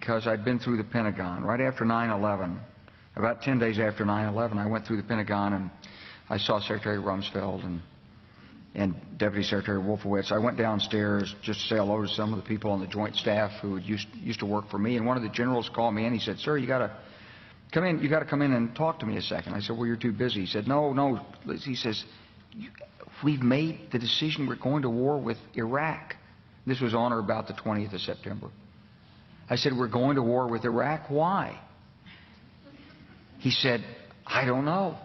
because I'd been through the Pentagon right after 9/11. About 10 days after 9/11, I went through the Pentagon and I saw Secretary Rumsfeld and Deputy Secretary Wolfowitz. I went downstairs just to say hello to some of the people on the Joint Staff who used to work for me, and one of the generals called me in. He said, "Sir, you got to come in. You got to come in and talk to me a second." I said, "Well, you're too busy." He said, "No." He says, "We've made the decision. We're going to war with Iraq." This was on or about the 20th of September. I said, "We're going to war with Iraq. Why?" He said, "I don't know."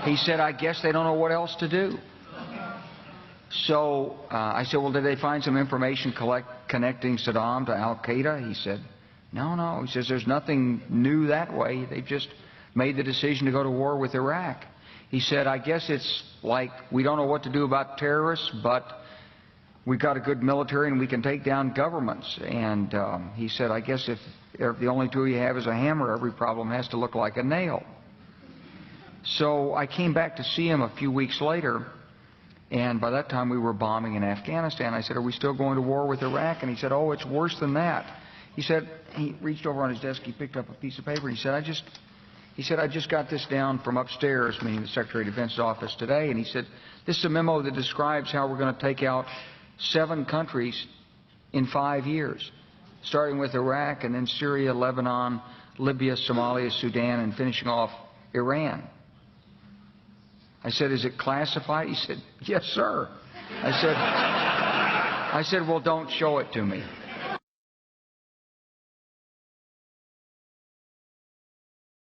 He said, "I guess they don't know what else to do." So I said, "Well, did they find some information connecting Saddam to Al-Qaeda?" He said, No. He says, "There's nothing new that way. They've just made the decision to go to war with Iraq." He said, "I guess it's like we don't know what to do about terrorists, but we've got a good military and we can take down governments." And he said, "I guess if the only tool you have is a hammer, every problem has to look like a nail." So I came back to see him a few weeks later, and by that time we were bombing in Afghanistan. I said, "Are we still going to war with Iraq?" And he said, "Oh, it's worse than that." He said, he reached over on his desk, he picked up a piece of paper, and he said, I just got this down from upstairs, meaning the Secretary of Defense's office today, and he said, "This is a memo that describes how we're going to take out 7 countries in 5 years, starting with Iraq and then Syria, Lebanon, Libya, Somalia, Sudan, and finishing off Iran." I said, "Is it classified?" He said, "Yes, sir." I said, "Well, don't show it to me."